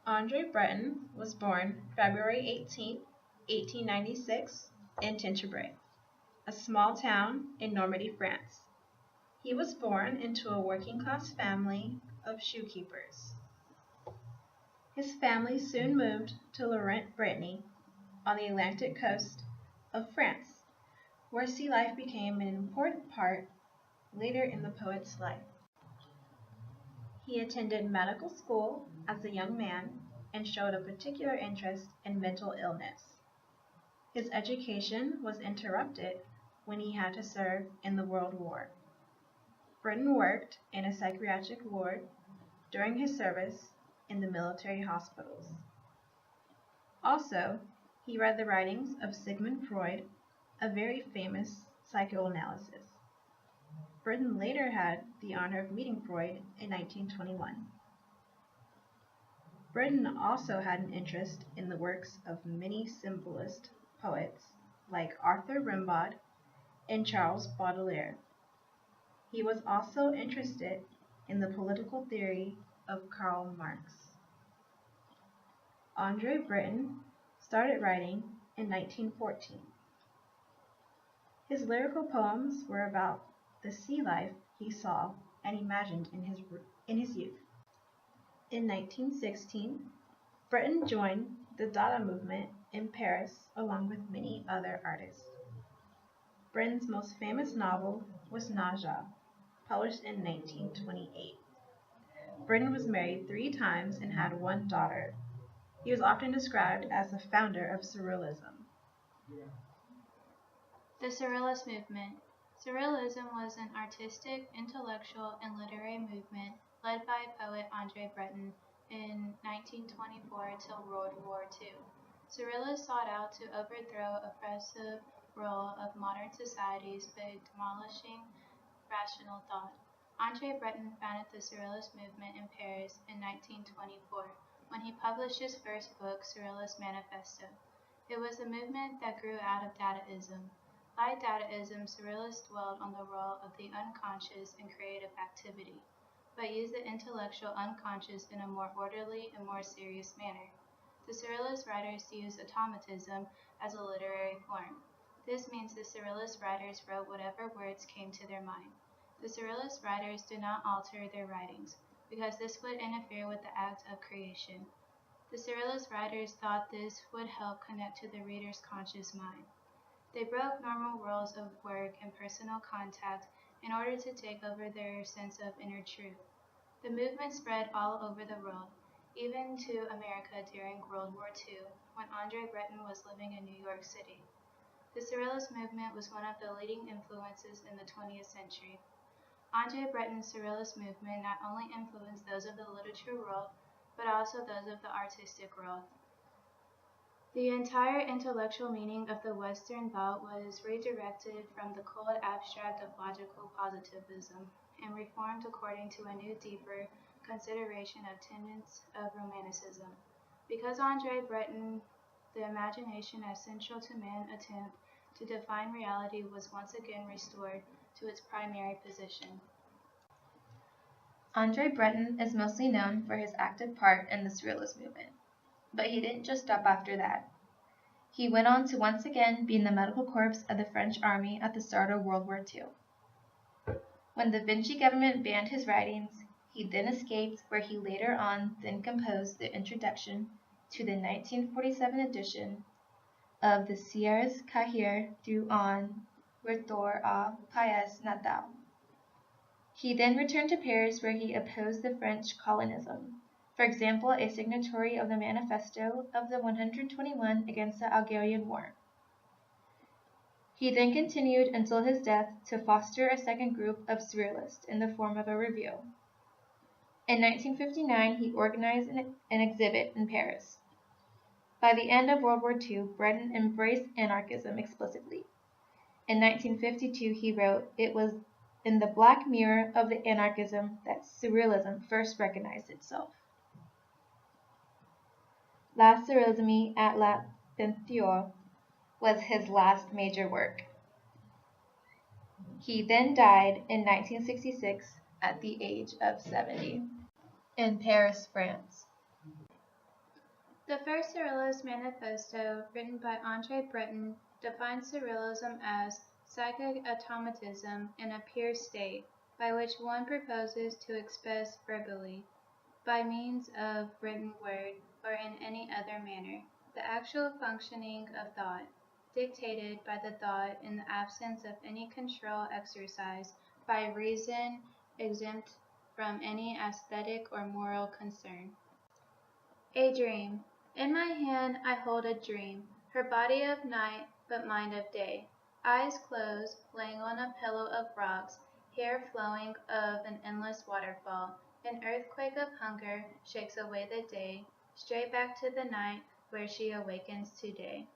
Andre Breton was born February 18, 1896, in Tinchebray, a small town in Normandy, France. He was born into a working-class family of shoekeepers. His family soon moved to Laurent, Brittany, on the Atlantic coast of France, where sea life became an important part later in the poet's life. He attended medical school as a young man and showed a particular interest in mental illness. His education was interrupted when he had to serve in the World War. Breton worked in a psychiatric ward during his service in the military hospitals. Also, he read the writings of Sigmund Freud, a very famous psychoanalyst. Breton later had the honor of meeting Freud in 1921. Breton also had an interest in the works of many symbolist poets like Arthur Rimbaud and Charles Baudelaire. He was also interested in the political theory of Karl Marx. Andre Breton started writing in 1914. His lyrical poems were about the sea life he saw and imagined in his youth. In 1916, Breton joined the Dada movement in Paris along with many other artists. Breton's most famous novel was Naja, published in 1928. Breton was married 3 times and had 1 daughter. He was often described as the founder of Surrealism. The Surrealist movement. Surrealism was an artistic, intellectual, and literary movement led by poet Andre Breton in 1924 till World War II. Surrealists sought out to overthrow oppressive role of modern societies by demolishing rational thought. Andre Breton founded the Surrealist movement in Paris in 1924 when he published his first book, Surrealist Manifesto. It was a movement that grew out of Dadaism. Like Dadaism, Surrealists dwelled on the role of the unconscious in creative activity, but used the intellectual unconscious in a more orderly and more serious manner. The Surrealist writers used automatism as a literary form. This means the Surrealist writers wrote whatever words came to their mind. The Surrealist writers did not alter their writings, because this would interfere with the act of creation. The Surrealist writers thought this would help connect to the reader's conscious mind. They broke normal rules of work and personal contact in order to take over their sense of inner truth. The movement spread all over the world, even to America during World War II, when Andre Breton was living in New York City. The Surrealist movement was one of the leading influences in the 20th century. Andre Breton's Surrealist movement not only influenced those of the literature world, but also those of the artistic world. The entire intellectual meaning of the Western thought was redirected from the cold abstract of logical positivism and reformed according to a new, deeper consideration of tenets of Romanticism. Because Andre Breton, the imagination as central to man's attempt to define reality was once again restored to its primary position. Andre Breton is mostly known for his active part in the Surrealist movement. But he didn't just stop after that. He went on to once again be in the medical corps of the French army at the start of World War II. When the Vichy government banned his writings, he then escaped, where he later on then composed the introduction to the 1947 edition of the Sièges Cahiers du en Retour à Pays Natal. He then returned to Paris, where he opposed the French colonism. For example, a signatory of the Manifesto of the 121 against the Algerian War. He then continued until his death to foster a second group of Surrealists in the form of a review. In 1959, he organized an exhibit in Paris. By the end of World War II, Breton embraced anarchism explicitly. In 1952, he wrote, "It was in the black mirror of the anarchism that Surrealism first recognized itself." La Surrealisme at la Peinture was his last major work. He then died in 1966 at the age of 70 in Paris, France. The first Surrealist manifesto, written by Andre Breton, defines Surrealism as psychic automatism in a pure state, by which one proposes to express verbally, by means of written word, or in any other manner, the actual functioning of thought, dictated by the thought in the absence of any control exercised by reason, exempt from any aesthetic or moral concern. A dream. In my hand I hold a dream, her body of night, but mind of day. Eyes closed, laying on a pillow of rocks, hair flowing of an endless waterfall. An earthquake of hunger shakes away the day, straight back to the night where she awakens today.